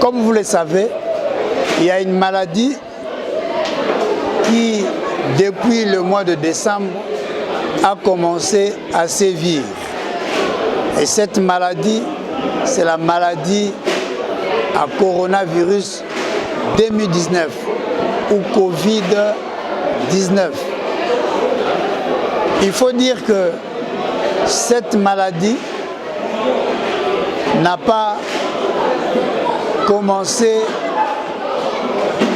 Comme vous le savez, il y a une maladie qui, depuis le mois de décembre, a commencé à sévir. Et cette maladie, c'est la maladie à coronavirus 2019 ou Covid-19. Il faut dire que cette maladie n'a pas commencé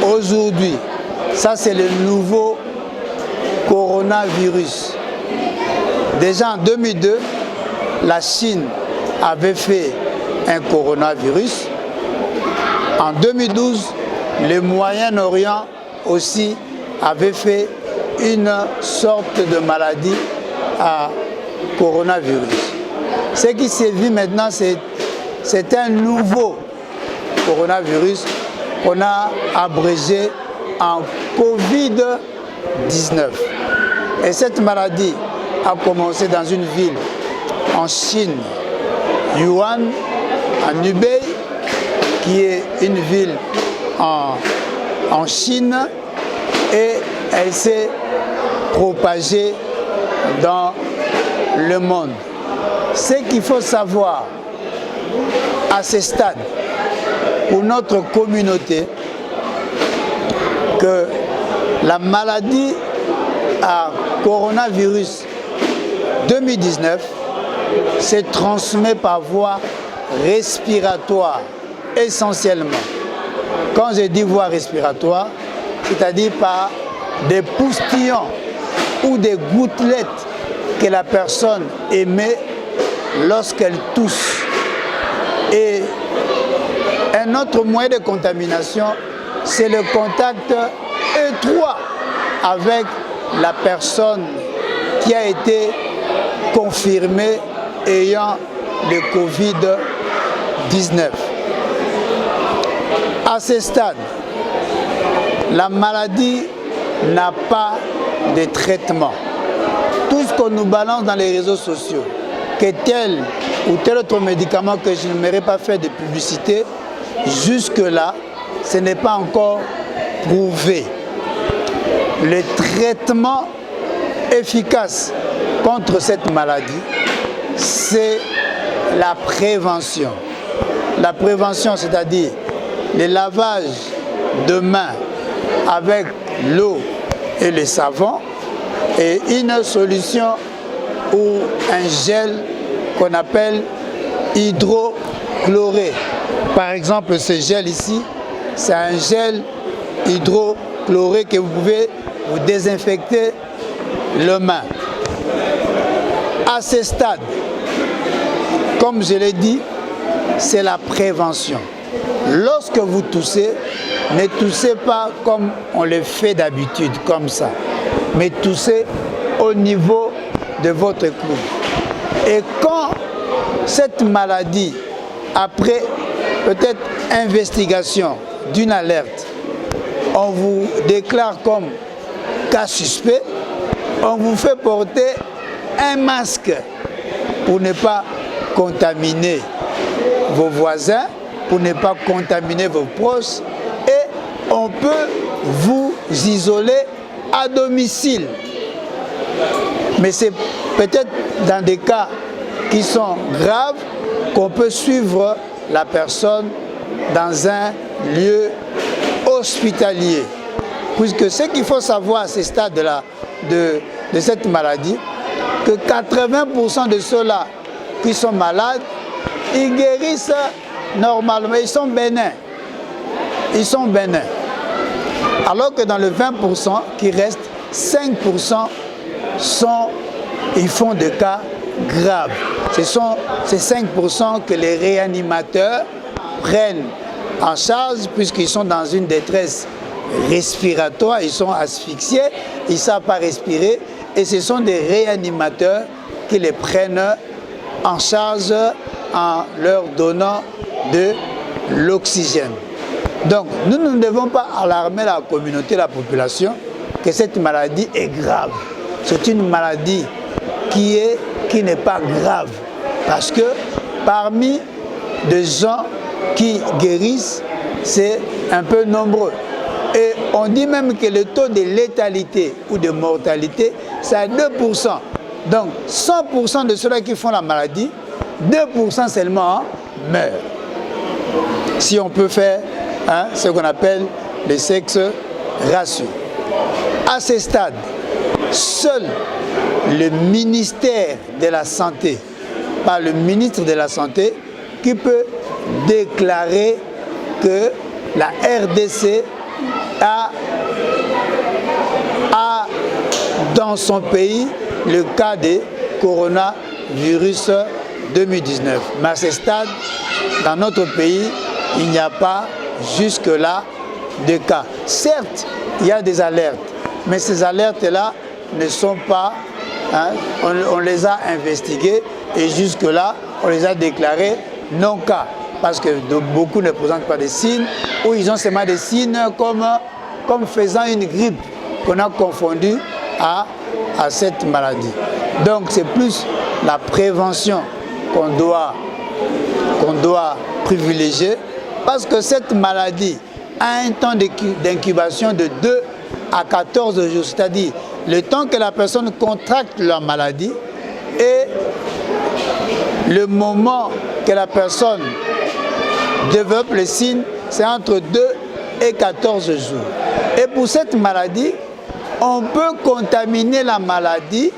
aujourd'hui. Ça, c'est le nouveau coronavirus. Déjà en 2002, la Chine avait fait un coronavirus. En 2012, le Moyen-Orient aussi avait fait une sorte de maladie à coronavirus. Ce qui sévit maintenant, c'est un nouveau coronavirus qu'on a abrégé en Covid-19. Et cette maladie a commencé dans une ville en Chine, Yuan, en Hubei, qui est une ville en Chine, et elle s'est propagée dans le monde. Ce qu'il faut savoir à ce stade, pour notre communauté, que la maladie à coronavirus 2019 se transmet par voie respiratoire essentiellement. Quand je dis voie respiratoire, c'est-à-dire par des poustillons ou des gouttelettes que la personne émet lorsqu'elle tousse. Et un autre moyen de contamination, c'est le contact étroit avec la personne qui a été confirmée ayant le Covid-19. À ce stade, la maladie n'a pas de traitement. Tout ce qu'on nous balance dans les réseaux sociaux, que tel ou tel autre médicament que je n'aimerais pas faire de publicité, jusque-là, ce n'est pas encore prouvé. Le traitement efficace contre cette maladie, c'est la prévention. La prévention, c'est-à-dire le lavage de mains avec l'eau et le savon, et une solution ou un gel qu'on appelle hydrochloré. Par exemple, ce gel ici, c'est un gel hydrochloré que vous pouvez vous désinfecter les mains. À ce stade, comme je l'ai dit, c'est la prévention. Lorsque vous toussez, ne toussez pas comme on le fait d'habitude, comme ça, mais toussez au niveau de votre cou. Et quand cette maladie, après peut-être investigation d'une alerte, on vous déclare comme cas suspect, on vous fait porter un masque pour ne pas contaminer vos voisins, pour ne pas contaminer vos proches, et on peut vous isoler à domicile. Mais c'est peut-être dans des cas qui sont graves qu'on peut suivre la personne dans un lieu hospitalier. Puisque ce qu'il faut savoir à ce stade de cette maladie, que 80% de ceux-là qui sont malades, ils guérissent normalement, ils sont bénins. Ils sont bénins. Alors que dans le 20% qui reste, 5% ils font des cas graves. Ce sont ces 5% que les réanimateurs prennent en charge puisqu'ils sont dans une détresse respiratoire, ils sont asphyxiés, ils ne savent pas respirer, et ce sont des réanimateurs qui les prennent en charge en leur donnant de l'oxygène. Donc, nous ne devons pas alarmer la communauté, la population, que cette maladie est grave. C'est une maladie qui n'est pas grave. Parce que parmi des gens qui guérissent, c'est un peu nombreux. Et on dit même que le taux de létalité ou de mortalité, c'est à 2%. Donc 100% de ceux-là qui font la maladie, 2% seulement meurent. Si on peut faire ce qu'on appelle le sexe ratio. À ce stade, seul le ministère de la Santé, par le ministre de la Santé, qui peut déclarer que la RDC a dans son pays le cas de coronavirus 2019. Mais à ce stade, dans notre pays, il n'y a pas jusque-là de cas. Certes, il y a des alertes, mais ces alertes-là ne sont pas, on les a investiguées et jusque-là, on les a déclarées non cas. Parce que beaucoup ne présentent pas des signes, ou ils ont seulement des signes comme faisant une grippe qu'on a confondue à cette maladie. Donc c'est plus la prévention qu'on doit privilégier, parce que cette maladie a un temps d'incubation de 2 à 14 jours, c'est-à-dire le temps que la personne contracte la maladie et le moment que la personne développe les signes, c'est entre 2 et 14 jours. Et pour cette maladie, on peut contaminer la maladie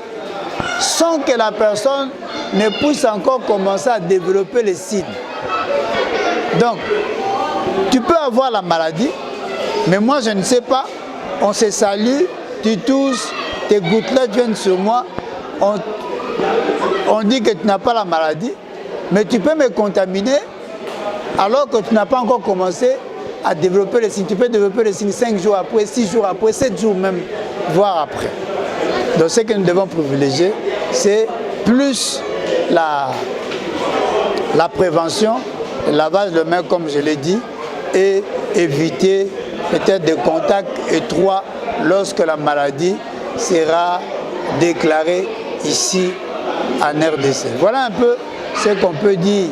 sans que la personne ne puisse encore commencer à développer les signes. Donc, tu peux avoir la maladie, mais moi je ne sais pas, on se salue, tu tousses, tes gouttelettes viennent sur moi, on dit que tu n'as pas la maladie, mais tu peux me contaminer alors que tu n'as pas encore commencé à développer les signes. Tu peux développer les signes 5 jours après, 6 jours après, 7 jours même, voire après. Donc ce que nous devons privilégier, c'est plus la prévention, le lavage de mains comme je l'ai dit, et éviter peut-être des contacts étroits lorsque la maladie sera déclarée ici en RDC. Voilà un peu ce qu'on peut dire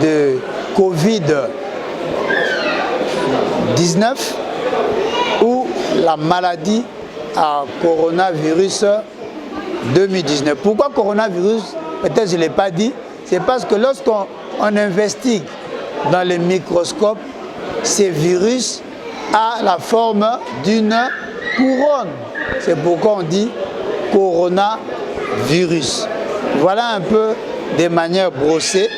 de Covid-19 ou la maladie à coronavirus 2019. Pourquoi coronavirus? Peut-être je ne l'ai pas dit. C'est parce que lorsqu'on investigue dans les microscopes, ces virus a la forme d'une couronne. C'est pourquoi on dit coronavirus. Voilà un peu des manières brossées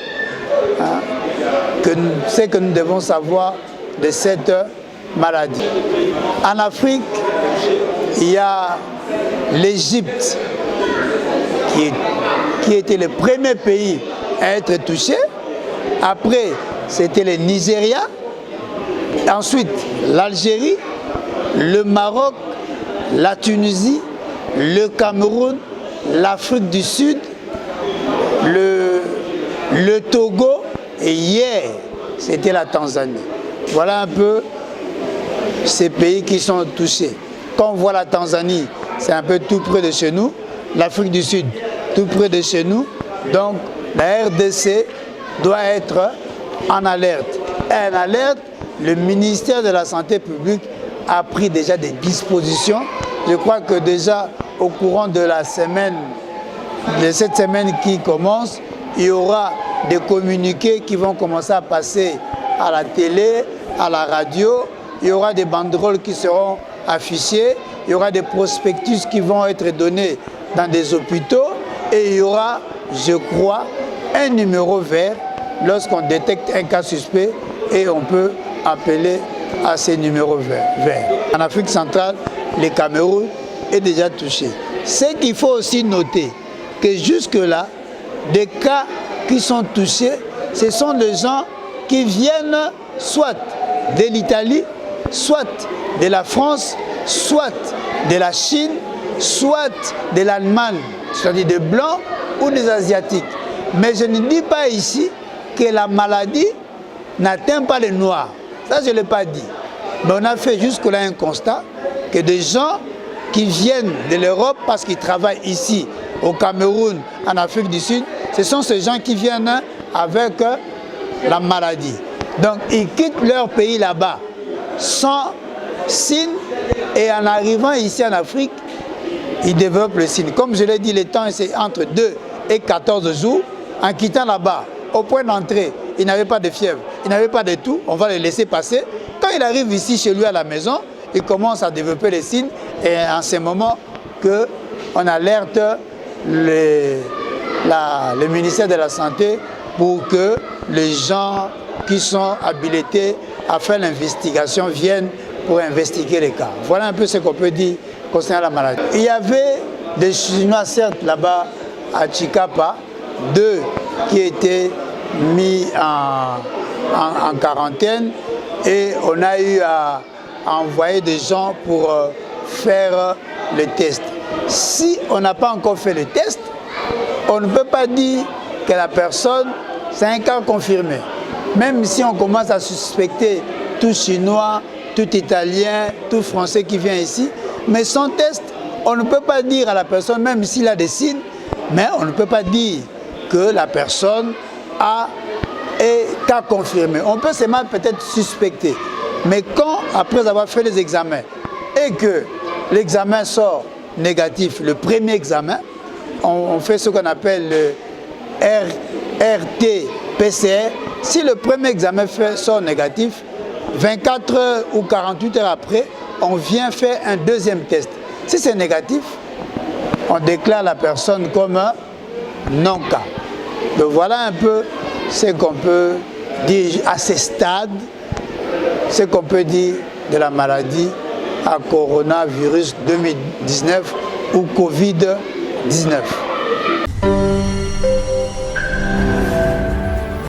ce que nous devons savoir de cette maladie. En Afrique, il y a l'Égypte qui était le premier pays à être touché. Après, c'était le Nigeria. Ensuite, l'Algérie, le Maroc, la Tunisie, le Cameroun, l'Afrique du Sud, le Togo et hier, c'était la Tanzanie. Voilà un peu ces pays qui sont touchés. Quand on voit la Tanzanie, c'est un peu tout près de chez nous. L'Afrique du Sud, tout près de chez nous. Donc, la RDC doit être en alerte. Et en alerte, le ministère de la Santé publique a pris déjà des dispositions. Je crois que déjà au courant de cette semaine qui commence, il y aura des communiqués qui vont commencer à passer à la télé, à la radio. Il y aura des banderoles qui seront affichées. Il y aura des prospectus qui vont être donnés dans des hôpitaux. Et il y aura, je crois, un numéro vert lorsqu'on détecte un cas suspect et on peut appeler à ces numéros verts. En Afrique centrale, le Cameroun est déjà touché. Ce qu'il faut aussi noter, que jusque-là, des cas qui sont touchés, ce sont des gens qui viennent soit de l'Italie, soit de la France, soit de la Chine, soit de l'Allemagne, c'est-à-dire des Blancs ou des Asiatiques. Mais je ne dis pas ici que la maladie n'atteint pas les Noirs. Ça, je ne l'ai pas dit. Mais on a fait jusque-là un constat que des gens qui viennent de l'Europe parce qu'ils travaillent ici, au Cameroun, en Afrique du Sud, ce sont ces gens qui viennent avec la maladie. Donc, ils quittent leur pays là-bas sans signe et en arrivant ici en Afrique, ils développent le signe. Comme je l'ai dit, le temps, c'est entre 2 et 14 jours. En quittant là-bas, au point d'entrée, il n'avait pas de fièvre, il n'avait pas de tout, on va le laisser passer. Quand il arrive ici chez lui à la maison, il commence à développer les signes et en ce moment qu'on alerte le ministère de la Santé pour que les gens qui sont habilités à faire l'investigation viennent pour investiguer les cas. Voilà un peu ce qu'on peut dire concernant la maladie. Il y avait des Chinois, certes, là-bas à Chikapa, 2 qui étaient mis en quarantaine et on a eu à envoyer des gens pour faire le test. Si on n'a pas encore fait le test, on ne peut pas dire que la personne, c'est un cas confirmé. Même si on commence à suspecter tout Chinois, tout Italien, tout Français qui vient ici, mais sans test, on ne peut pas dire à la personne, même s'il a des signes, mais on ne peut pas dire que la personne est cas confirmé. On peut seulement peut-être suspecter. Mais quand, après avoir fait les examens, et que l'examen sort négatif, le premier examen, on fait ce qu'on appelle le RT-PCR. Si le premier examen sort négatif, 24 heures ou 48 heures après, on vient faire un deuxième test. Si c'est négatif, on déclare la personne comme un non-cas. Donc voilà un peu ce qu'on peut dire à ce stade, ce qu'on peut dire de la maladie à coronavirus 2019 ou Covid-19.